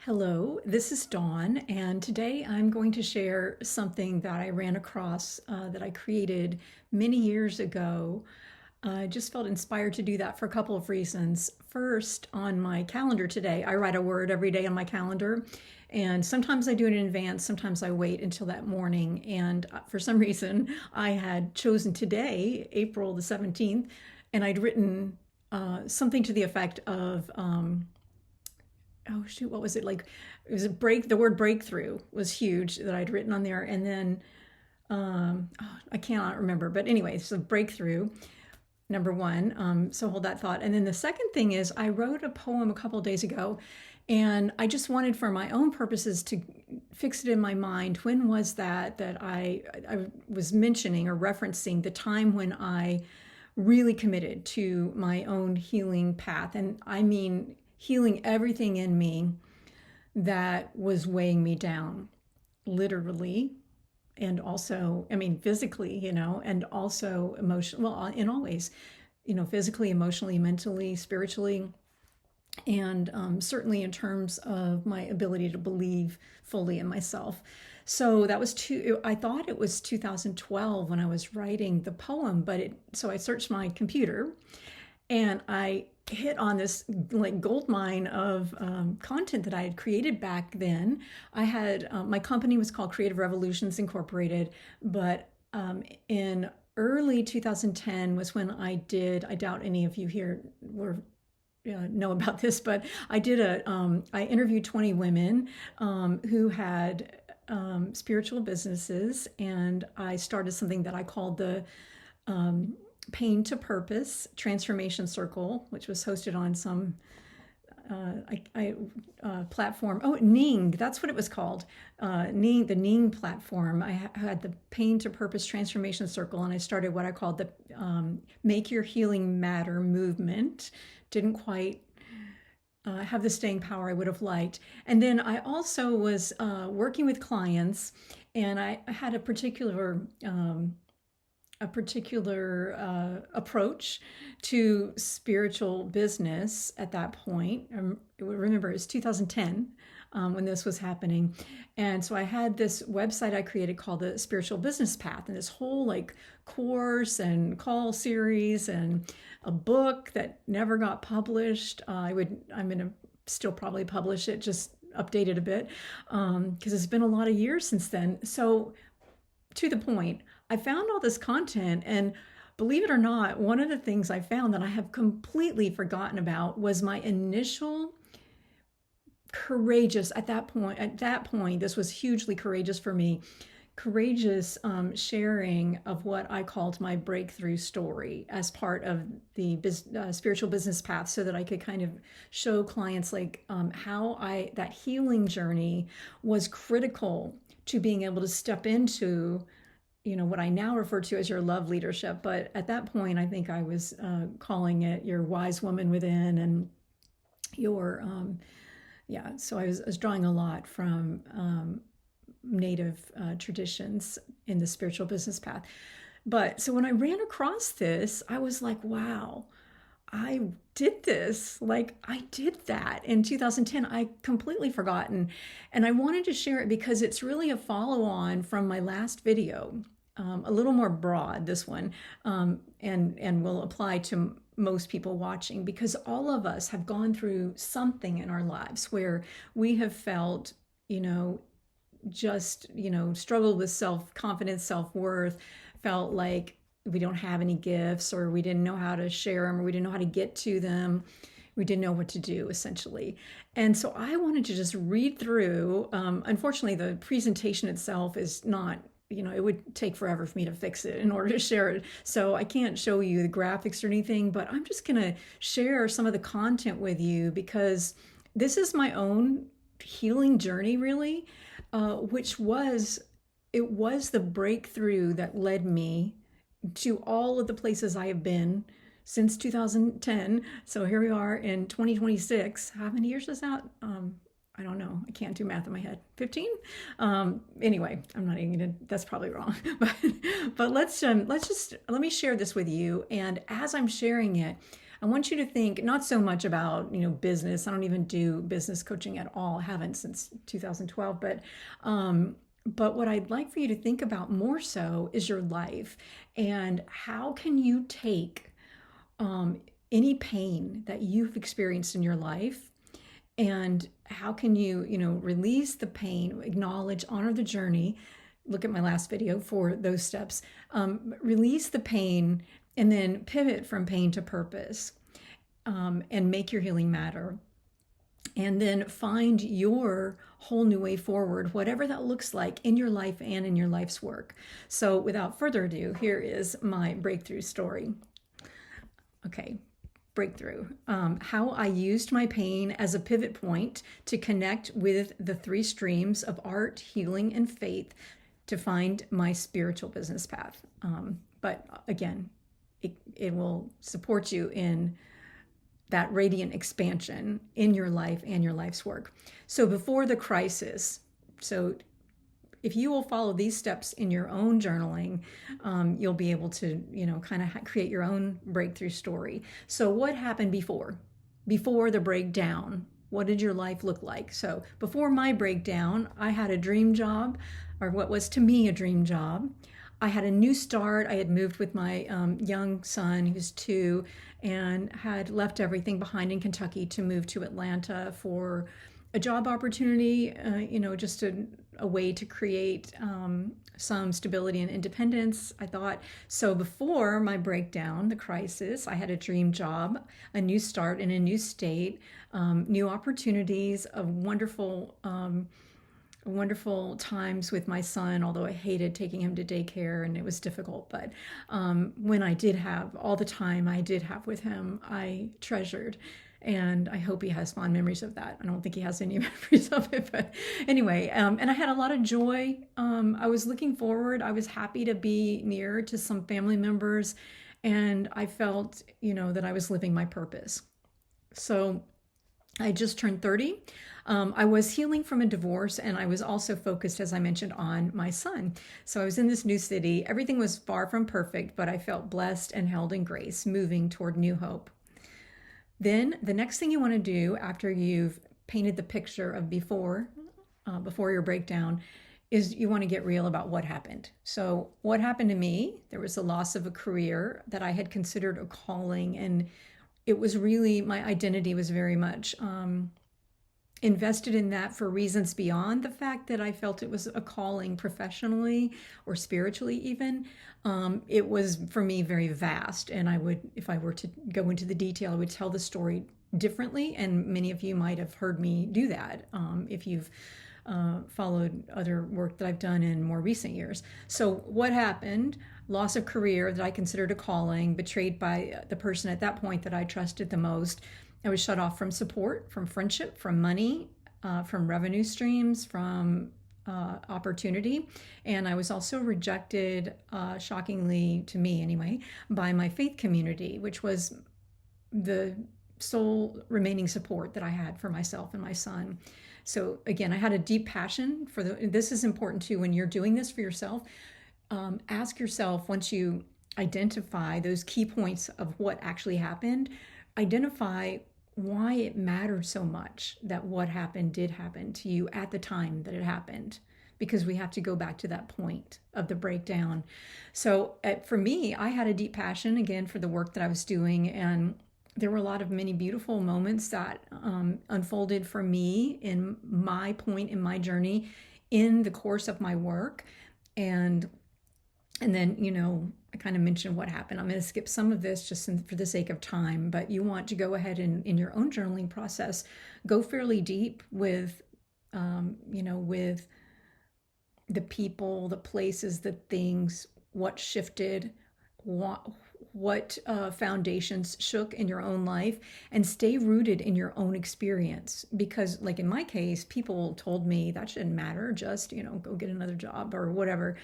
Hello, this is Dawn, and today I'm going to share something that I ran across that I created many years ago. I just felt inspired to do that for a couple of reasons. First, on my calendar today, I write a word every day on my calendar, and sometimes I do it in advance, sometimes I wait until that morning. And for some reason, I had chosen today, April the 17th, and I'd written something to the effect of, oh shoot, what was it like? It was a break. The word breakthrough was huge that I'd written on there, and then I cannot remember. But anyway, so breakthrough number one. So hold that thought. And then the second thing is, I wrote a poem a couple of days ago, and I just wanted, for my own purposes, to fix it in my mind. When was that I was mentioning or referencing the time when I really committed to my own healing path, and I mean healing everything in me that was weighing me down, literally, and also, I mean, physically, and also emotionally, well, in all ways, physically, emotionally, mentally, spiritually, and certainly in terms of my ability to believe fully in myself. So that was I thought it was 2012 when I was writing the poem, so I searched my computer and I hit on this like gold mine of content that I had created back then. I had my company was called Creative Revolutions Incorporated, but in early 2010 was when I doubt any of you here know about this, but I I interviewed 20 women who had spiritual businesses, and I started something that I called the Pain to Purpose Transformation Circle, which was hosted on some platform. Oh, Ning, that's what it was called. Ning, the Ning platform. I had the Pain to Purpose Transformation Circle, and I started what I called the Make Your Healing Matter movement. Didn't quite have the staying power I would have liked. And then I also was working with clients, and I had a particular approach to spiritual business at that point. Remember, it's 2010 when this was happening. And so I had this website I created called the Spiritual Business Path, and this whole like course and call series and a book that never got published. I'm going to still probably publish it, just update it a bit, because it's been a lot of years since then. So to the point, I found all this content, and believe it or not, one of the things I found that I have completely forgotten about was my initial courageous, at that point, this was hugely courageous for me, courageous sharing of what I called my breakthrough story as part of the spiritual business path, so that I could kind of show clients like how that healing journey was critical to being able to step into what I now refer to as your love leadership. But at that point, I think I was calling it your wise woman within, and your, so I was drawing a lot from native traditions in the spiritual business path. But so when I ran across this, I was like, wow, I did this. Like, I did that in 2010. I completely forgotten. And I wanted to share it because it's really a follow on from my last video. A little more broad, this one, and will apply to most people watching, because all of us have gone through something in our lives where we have felt, struggled with self-confidence, self-worth, felt like we don't have any gifts, or we didn't know how to share them, or we didn't know how to get to them. We didn't know what to do, essentially. And so I wanted to just read through. Unfortunately, the presentation itself is not, it would take forever for me to fix it in order to share it. So I can't show you the graphics or anything, but I'm just going to share some of the content with you, because this is my own healing journey, really, which was the breakthrough that led me to all of the places I have been since 2010. So here we are in 2026. How many years is that? I don't know. I can't do math in my head. 15? Anyway, I'm not even gonna, that's probably wrong. But let me share this with you. And as I'm sharing it, I want you to think not so much about, business. I don't even do business coaching at all. I haven't since 2012, but what I'd like for you to think about more so is your life, and how can you take any pain that you've experienced in your life, and how can you, release the pain, acknowledge, honor the journey. Look at my last video for those steps. Release the pain and then pivot from pain to purpose, and make your healing matter. And then find your whole new way forward, whatever that looks like in your life and in your life's work. So without further ado, here is my breakthrough story. Okay, breakthrough. How I used my pain as a pivot point to connect with the three streams of art, healing, and faith to find my spiritual business path. But again, it will support you in that radiant expansion in your life and your life's work. So before the crisis, so if you will follow these steps in your own journaling, you'll be able to, kind of create your own breakthrough story. So what happened before the breakdown? What did your life look like? So before my breakdown, I had a dream job, or what was to me a dream job. I had a new start. I had moved with my young son, he was 2, and had left everything behind in Kentucky to move to Atlanta for a job opportunity, just a way to create some stability and independence, I thought. So before my breakdown, the crisis, I had a dream job, a new start in a new state, new opportunities, of wonderful times with my son, although I hated taking him to daycare and it was difficult. But when I did have all the time I did have with him, I treasured. And I hope he has fond memories of that. I don't think he has any memories of it, but anyway, and I had a lot of joy. I was looking forward. I was happy to be near to some family members, and I felt, that I was living my purpose. So I just turned 30. I was healing from a divorce, and I was also focused, as I mentioned, on my son. So I was in this new city. Everything was far from perfect, but I felt blessed and held in grace, moving toward new hope. Then the next thing you want to do after you've painted the picture of before your breakdown is you want to get real about what happened. So what happened to me? There was a loss of a career that I had considered a calling, and it was really, my identity was very much invested in that for reasons beyond the fact that I felt it was a calling professionally or spiritually even. It was, for me, very vast. And I would, if I were to go into the detail, I would tell the story differently. And many of you might have heard me do that if you've followed other work that I've done in more recent years. So what happened? Loss of career that I considered a calling, betrayed by the person at that point that I trusted the most. I was shut off from support, from friendship, from money, from revenue streams, from opportunity. And I was also rejected, shockingly to me anyway, by my faith community, which was the sole remaining support that I had for myself and my son. So again, I had a deep passion for this is important too when you're doing this for yourself. Ask yourself, once you identify those key points of what actually happened, identify why it mattered so much that what happened did happen to you at the time that it happened, because we have to go back to that point of the breakdown. So for me, I had a deep passion, again, for the work that I was doing, and there were many beautiful moments that unfolded for me in my point in my journey in the course of my work. And then, I kind of mentioned what happened. I'm going to skip some of this just for the sake of time, but you want to go ahead and in your own journaling process, go fairly deep with, with the people, the places, the things, what shifted, what foundations shook in your own life, and stay rooted in your own experience. Because like in my case, people told me that shouldn't matter, just, go get another job or whatever.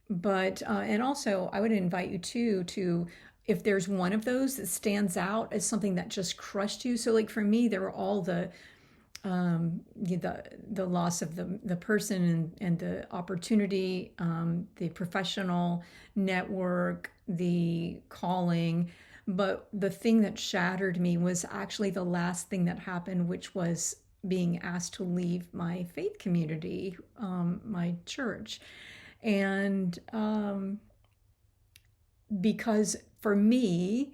But and also I would invite you to, if there's one of those that stands out as something that just crushed you. So like for me, there were all the loss of the person and the opportunity, the professional network, the calling. But the thing that shattered me was actually the last thing that happened, which was being asked to leave my faith community, my church. And because for me,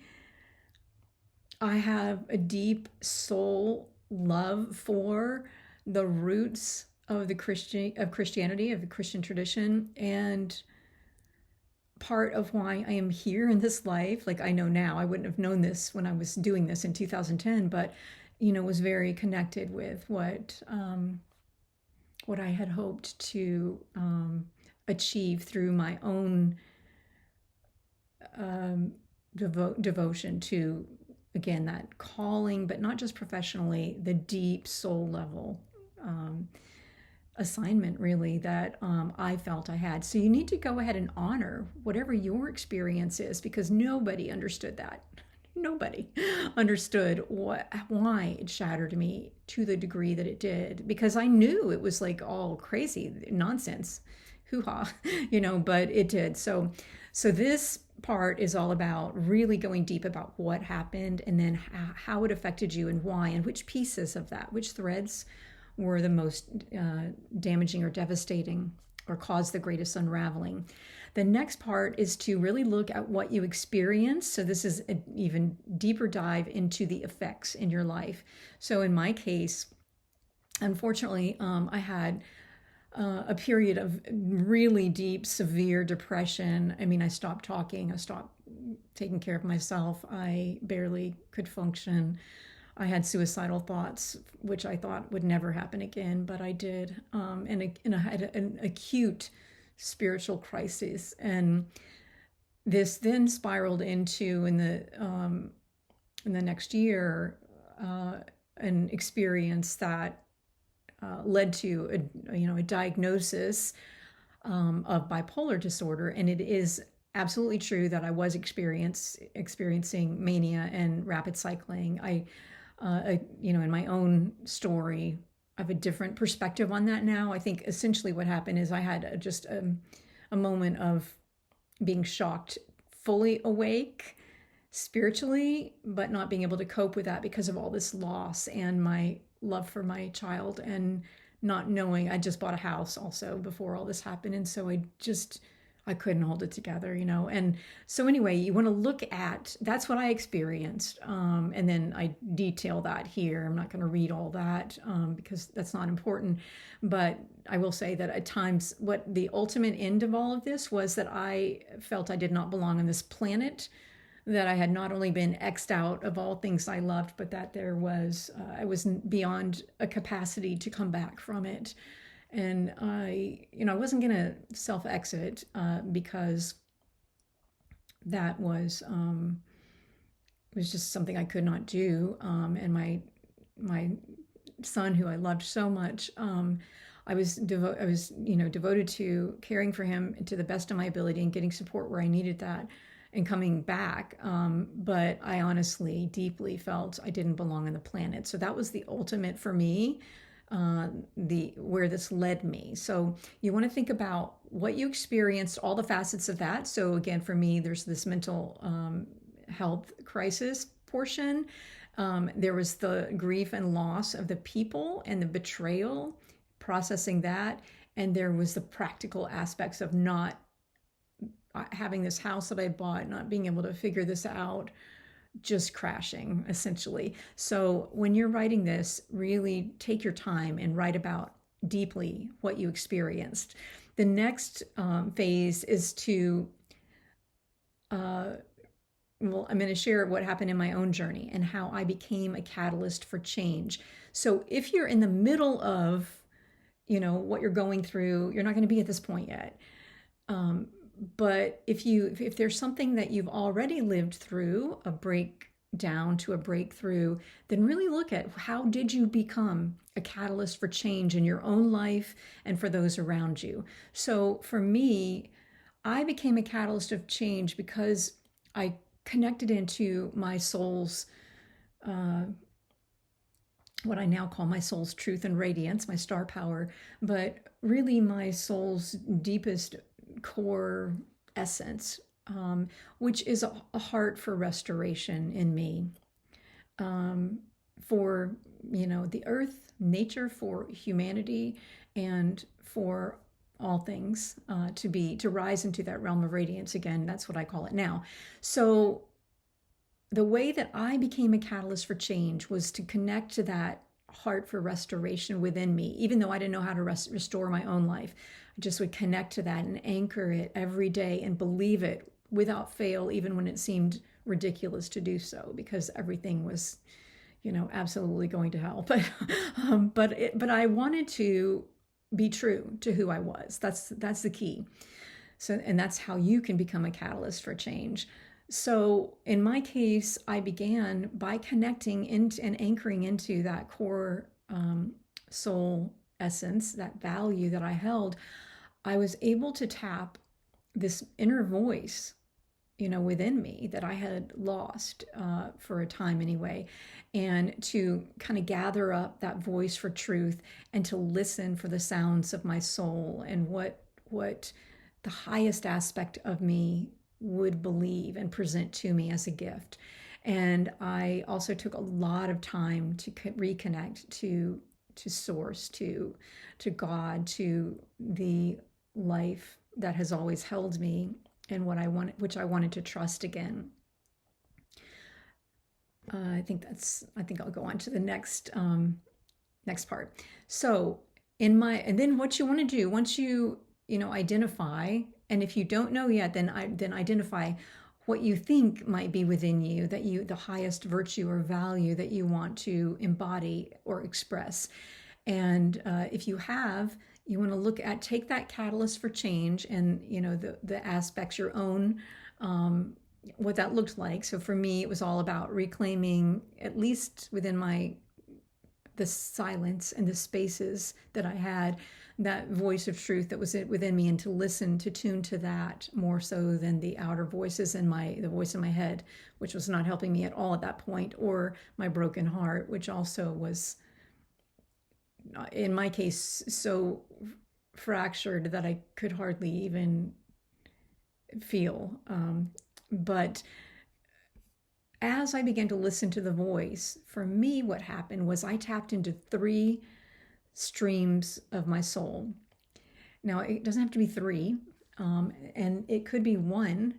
I have a deep soul love for the roots of Christianity, of the Christian tradition, and part of why I am here in this life. Like, I know now, I wouldn't have known this when I was doing this in 2010, but was very connected with what I had hoped to achieve through my own devotion to, again, that calling, but not just professionally, the deep soul level assignment, really, that I felt I had. So you need to go ahead and honor whatever your experience is, because nobody understood that. Nobody understood why it shattered me to the degree that it did, because I knew it was like all crazy nonsense, hoo-ha, but it did. So this part is all about really going deep about what happened, and then how it affected you and why, and which pieces of that, which threads were the most damaging or devastating, or caused the greatest unraveling. The next part is to really look at what you experienced. So this is an even deeper dive into the effects in your life. So in my case, unfortunately, I had a period of really deep, severe depression. I mean, I stopped talking. I stopped taking care of myself. I barely could function. I had suicidal thoughts, which I thought would never happen again, but I did. And I had an acute spiritual crisis. And this then spiraled into, in the next year, an experience that led to a diagnosis of bipolar disorder. And it is absolutely true that I was experiencing mania and rapid cycling. In my own story, I have a different perspective on that now. I think essentially what happened is I had just a moment of being shocked, fully awake spiritually, but not being able to cope with that because of all this loss and my love for my child, and not knowing. I just bought a house also before all this happened. And so I couldn't hold it together, And so anyway, you want to look at, that's what I experienced. And then I detail that here. I'm not going to read all that because that's not important. But I will say that at times, what the ultimate end of all of this was that I felt I did not belong on this planet, that I had not only been X'd out of all things I loved, but that I was beyond a capacity to come back from it. And I wasn't going to self-exit because that was just something I could not do. And my son, who I loved so much, I was devoted to caring for him to the best of my ability and getting support where I needed that, and coming back. But I honestly deeply felt I didn't belong on the planet. So that was the ultimate for me, where this led me. So you want to think about what you experienced, all the facets of that. So again, for me, there's this mental health crisis portion. There was the grief and loss of the people and the betrayal, processing that. And there was the practical aspects of not having this house that I bought, not being able to figure this out, just crashing, essentially. So when you're writing this, really take your time and write about deeply what you experienced. The next phase is to, I'm going to share what happened in my own journey and how I became a catalyst for change. So if you're in the middle of, what you're going through, you're not going to be at this point yet. But if there's something that you've already lived through, a breakdown to a breakthrough, then really look at how did you become a catalyst for change in your own life and for those around you. So for me, I became a catalyst of change because I connected into my soul's, what I now call my soul's truth and radiance, my star power, but really my soul's deepest core essence, which is a heart for restoration in me, for, the earth, nature, for humanity, and for all things, to rise into that realm of radiance again. That's what I call it now. So the way that I became a catalyst for change was to connect to that heart for restoration within me, even though I didn't know how to restore my own life. I just would connect to that and anchor it every day and believe it without fail, even when it seemed ridiculous to do so, because everything was, absolutely going to hell. But I wanted to be true to who I was. That's the key. So, and that's how you can become a catalyst for change. So in my case, I began by connecting into and anchoring into that core soul essence, that value that I held. I was able to tap this inner voice, within me that I had lost for a time anyway, and to kind of gather up that voice for truth and to listen for the sounds of my soul and what the highest aspect of me would believe and present to me as a gift. And I also took a lot of time to reconnect to source, to God, to the life that has always held me and which I wanted to trust again. I think I'll go on to the next part. So and then what you want to do once you identify, and if you don't know yet, then identify what you think might be within you, the highest virtue or value that you want to embody or express. And if you have, you want to take that catalyst for change and, the aspects, your own, what that looked like. So for me, it was all about reclaiming, at least within the silence and the spaces that I had, that voice of truth that was within me, and to tune to that more so than the outer voices and the voice in my head, which was not helping me at all at that point, or my broken heart, which also was, in my case, so fractured that I could hardly even feel. But as I began to listen to the voice, for me, what happened was I tapped into 3 streams of my soul. Now, it doesn't have to be 3, and it could be 1,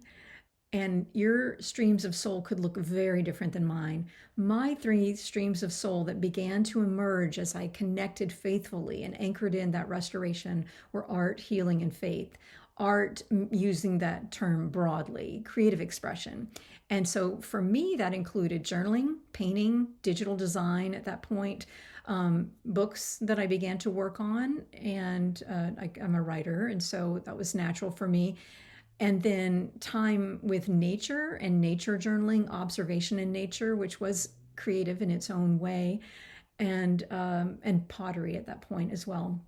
and your streams of soul could look very different than mine. My 3 streams of soul that began to emerge as I connected faithfully and anchored in that restoration were art, healing, and faith. Art, using that term broadly, creative expression. And so for me, that included journaling, painting, digital design at that point, books that I began to work on, and I'm a writer, and so that was natural for me. And then time with nature and nature journaling, observation in nature, which was creative in its own way, and pottery at that point as well.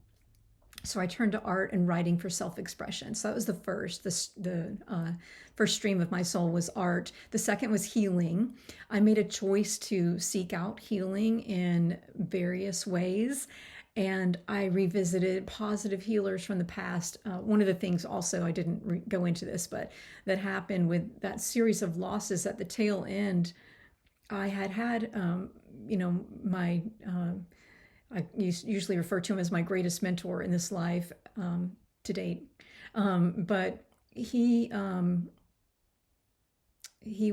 So I turned to art and writing for self-expression. So that was the first. The first stream of my soul was art. The second was healing. I made a choice to seek out healing in various ways, and I revisited positive healers from the past. One of the things also, I didn't go into this, but that happened with that series of losses at the tail end, I had my I usually refer to him as my greatest mentor in this life to date. But he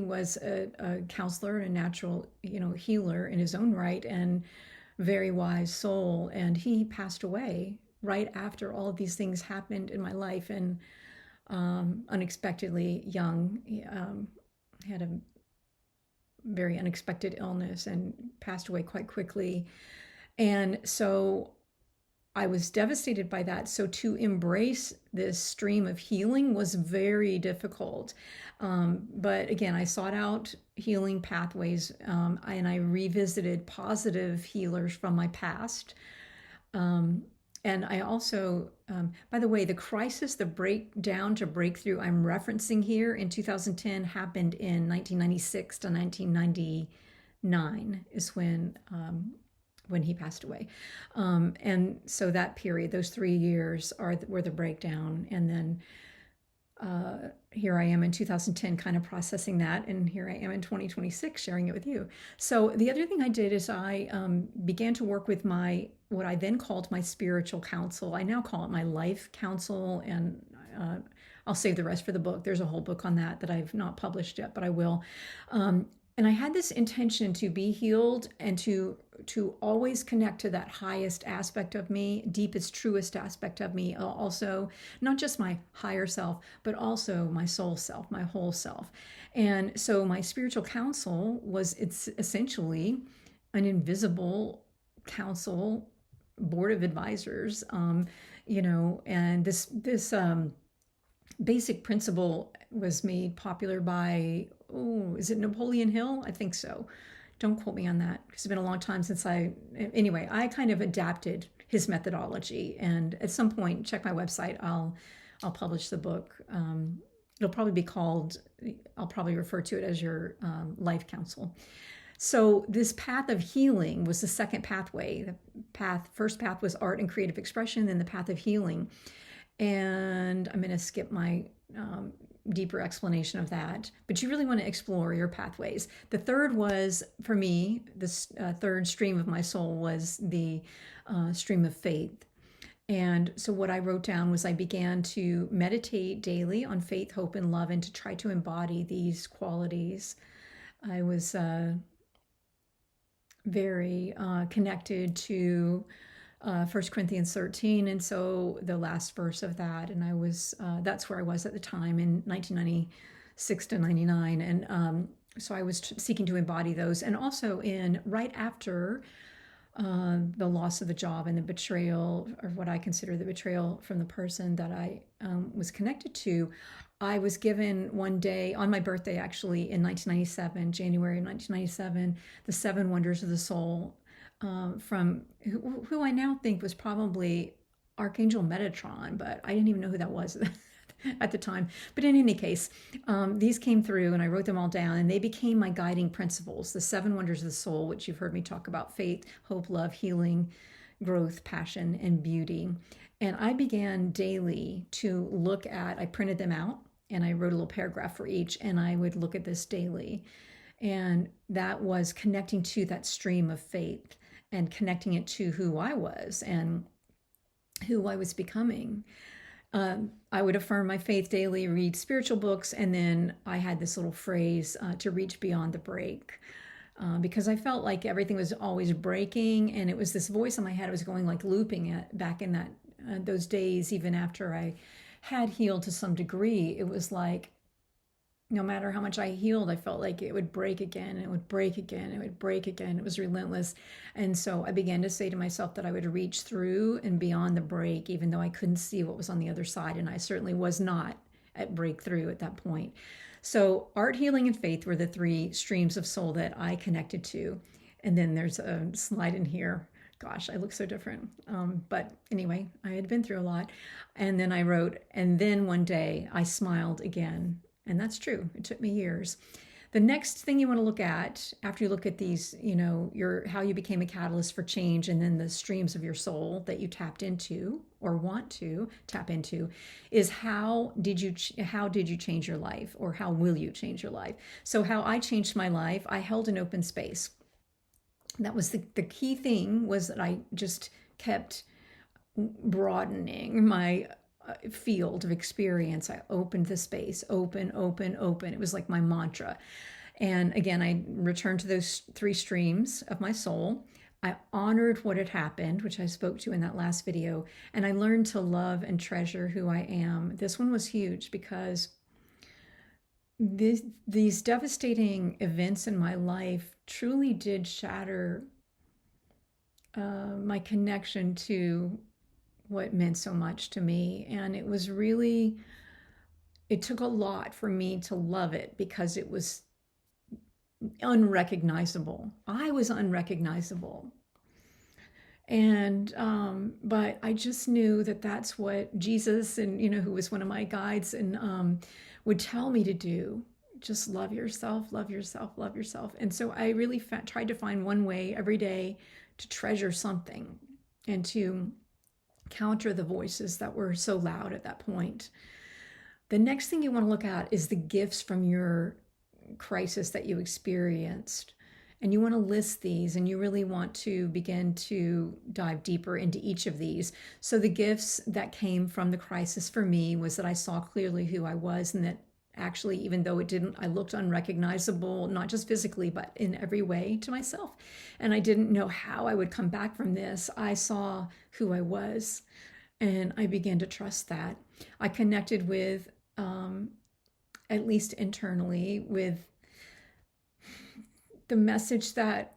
was a counselor and a natural, healer in his own right, and very wise soul. And he passed away right after all of these things happened in my life, and unexpectedly young. He had a very unexpected illness and passed away quite quickly. And so I was devastated by that. So to embrace this stream of healing was very difficult. But again, I sought out healing pathways, and I revisited positive healers from my past. And I also, by the way, the crisis, the breakdown to breakthrough I'm referencing here in 2010 happened in 1996 to 1999 is when he passed away. And so that period, those 3 years were the breakdown. And then here I am in 2010 kind of processing that, and here I am in 2026 sharing it with you. So the other thing I did is I began to work with my what I then called my spiritual counsel. I now call it my life counsel, and I'll save the rest for the book. There's a whole book on that I've not published yet, but I will. And I had this intention to be healed and to always connect to that highest aspect of me, deepest, truest aspect of me. Also, not just my higher self, but also my soul self, my whole self. And so my spiritual counsel it's essentially an invisible council board of advisors, and this basic principle was made popular by, is it Napoleon Hill? I think so. Don't quote me on that, because it's been a long time since anyway, I kind of adapted his methodology. And at some point, check my website, I'll publish the book. It'll probably be called, I'll probably refer to it as your life counsel. So this path of healing was the second pathway. First path was art and creative expression, then the path of healing. And I'm going to skip my deeper explanation of that, but you really want to explore your pathways. The third was, for me, this third stream of my soul was the stream of faith. And so what I wrote down was I began to meditate daily on faith, hope, and love, and to try to embody these qualities. I was very connected to 1 Corinthians 13, and so the last verse of that, and I was that's where I was at the time in 1996 to 99, and so I was seeking to embody those, and also right after the loss of the job and the betrayal, or what I consider the betrayal from the person that I was connected to, I was given one day, on my birthday actually, in 1997, January of 1997, the 7 Wonders of the Soul, from who I now think was probably Archangel Metatron, but I didn't even know who that was at the time. But in any case, these came through and I wrote them all down, and they became my guiding principles, the 7 Wonders of the Soul, which you've heard me talk about: faith, hope, love, healing, growth, passion, and beauty. And I began daily to look at, I printed them out and I wrote a little paragraph for each, and I would look at this daily. And that was connecting to that stream of faith and connecting it to who I was and who I was becoming. I would affirm my faith daily, read spiritual books, and then I had this little phrase, to reach beyond the break, because I felt like everything was always breaking, and it was this voice in my head. I was going like looping it back in those days, even after I had healed to some degree. It was like, no matter how much I healed, I felt like it would break again, and it would break again, it would break again. It was relentless. And so I began to say to myself that I would reach through and beyond the break, even though I couldn't see what was on the other side. And I certainly was not at breakthrough at that point. So art, healing, and faith were the 3 streams of soul that I connected to. And then there's a slide in here. Gosh, I look so different. But anyway, I had been through a lot. And then I wrote, and then one day I smiled again. And that's true. It took me years. The next thing you want to look at after you look at these, how you became a catalyst for change, and then the streams of your soul that you tapped into or want to tap into, is how did you change your life, or how will you change your life? So how I changed my life, I held an open space. That was the key thing, was that I just kept broadening my field of experience. I opened the space, open, open, open. It was like my mantra. And again, I returned to those 3 streams of my soul. I honored what had happened, which I spoke to in that last video, and I learned to love and treasure who I am. This one was huge because these devastating events in my life truly did shatter my connection to what meant so much to me. And it took a lot for me to love it, because it was unrecognizable. I was unrecognizable. And, but I just knew that that's what Jesus, and, who was one of my guides, and would tell me to do. Just love yourself, love yourself, love yourself. And so I really tried to find one way every day to treasure something and to counter the voices that were so loud at that point. The next thing you want to look at is the gifts from your crisis that you experienced. And you want to list these, and you really want to begin to dive deeper into each of these. So the gifts that came from the crisis for me was that I saw clearly who I was, and that actually, even though it didn't, I looked unrecognizable, not just physically, but in every way to myself. And I didn't know how I would come back from this. I saw who I was, and I began to trust that. I connected with, at least internally, with the message that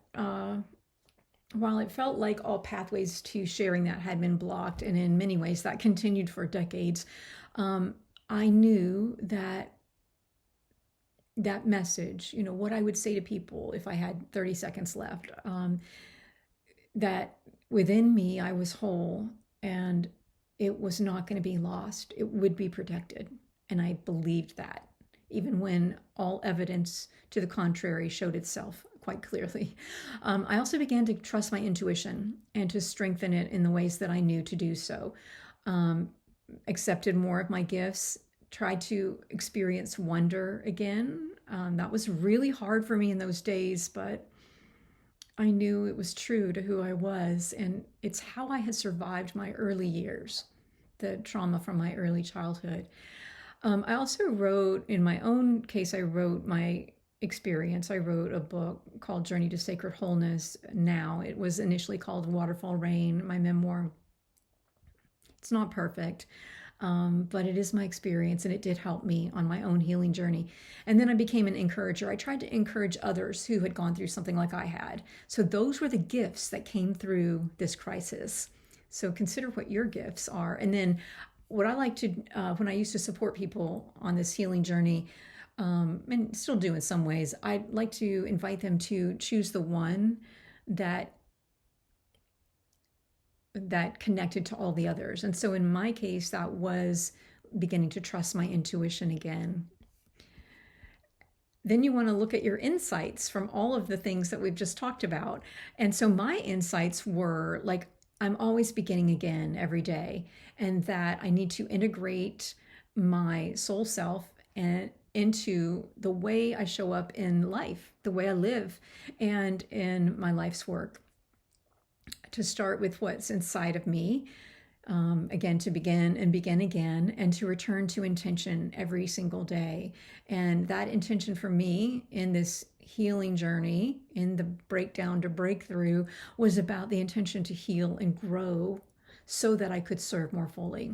while it felt like all pathways to sharing that had been blocked, and in many ways that continued for decades, I knew that that message, what I would say to people if I had 30 seconds left, that within me I was whole, and it was not going to be lost. It would be protected. And I believed that, even when all evidence to the contrary showed itself quite clearly. I also began to trust my intuition and to strengthen it in the ways that I knew to do so. Accepted more of my gifts, tried to experience wonder again. That was really hard for me in those days, but I knew it was true to who I was, and it's how I had survived my early years, the trauma from my early childhood. I also wrote, in my own case, I wrote my experience. I wrote a book called Journey to Sacred Wholeness Now. It was initially called Waterfall Rain, my memoir. It's not perfect, but it is my experience, and it did help me on my own healing journey. And then I became an encourager. I tried to encourage others who had gone through something like I had. So those were the gifts that came through this crisis. So consider what your gifts are. And then what I like to, when I used to support people on this healing journey, and still do in some ways, I like to invite them to choose the one that connected to all the others. And so in my case, that was beginning to trust my intuition again. Then you want to look at your insights from all of the things that we've just talked about. And so my insights were like, I'm always beginning again every day, and that I need to integrate my soul self and into the way I show up in life, the way I live, and in my life's work. To start with what's inside of me, again, to begin and begin again, and to return to intention every single day. And that intention for me in this healing journey, in the breakdown to breakthrough, was about the intention to heal and grow so that I could serve more fully.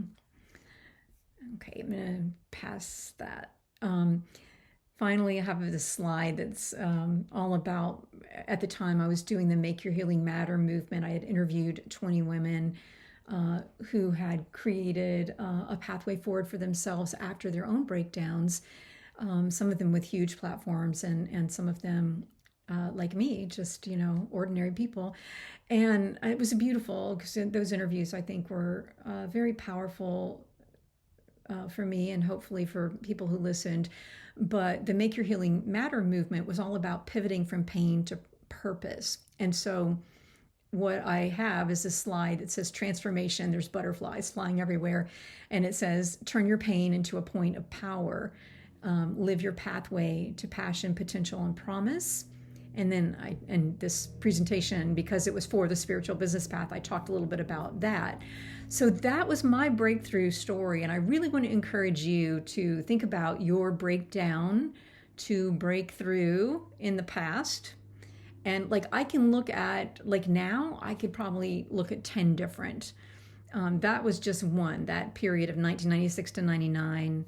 Okay, I'm going to pass that. Finally, I have this slide that's all about, at the time I was doing the Make Your Healing Matter movement. I had interviewed 20 women who had created a pathway forward for themselves after their own breakdowns, some of them with huge platforms, and some of them like me, just, ordinary people. And it was beautiful, because those interviews, I think, were very powerful for me, and hopefully for people who listened. But the Make Your Healing Matter movement was all about pivoting from pain to purpose. And so what I have is a slide that says transformation. There's butterflies flying everywhere. And it says, turn your pain into a point of power. Live your pathway to passion, potential, and promise. And then in this presentation, because it was for the spiritual business path, I talked a little bit about that. So that was my breakthrough story. And I really want to encourage you to think about your breakdown to breakthrough in the past. And I can look at, now, I could probably look at 10 different. That was just one, that period of 1996 to 99.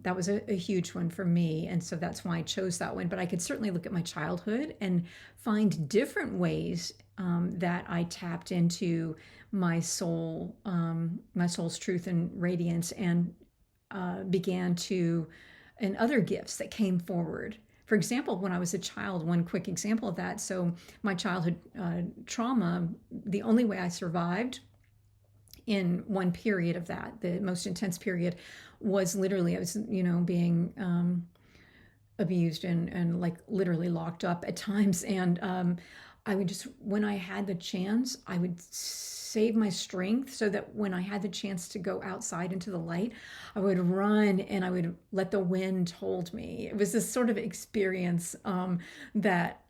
That was a huge one for me. And so that's why I chose that one. But I could certainly look at my childhood and find different ways that I tapped into my soul, my soul's truth and radiance, and and other gifts that came forward. For example, when I was a child, one quick example of that. So my childhood trauma, the only way I survived in one period of that, the most intense period, was literally, I was, being abused and literally locked up at times. And I would just, when I had the chance, I would save my strength so that when I had the chance to go outside into the light, I would run and I would let the wind hold me. It was this sort of experience that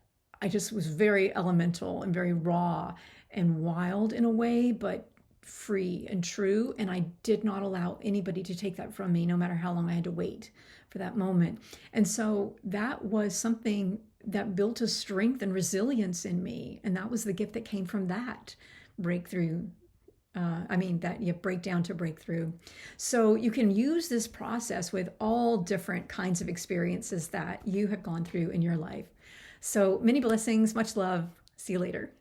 I just was very elemental and very raw and wild in a way, but free and true. And I did not allow anybody to take that from me, no matter how long I had to wait for that moment. And so that was something that built a strength and resilience in me. And that was the gift that came from that breakthrough. That you break down to breakthrough. So you can use this process with all different kinds of experiences that you have gone through in your life. So many blessings, much love. See you later.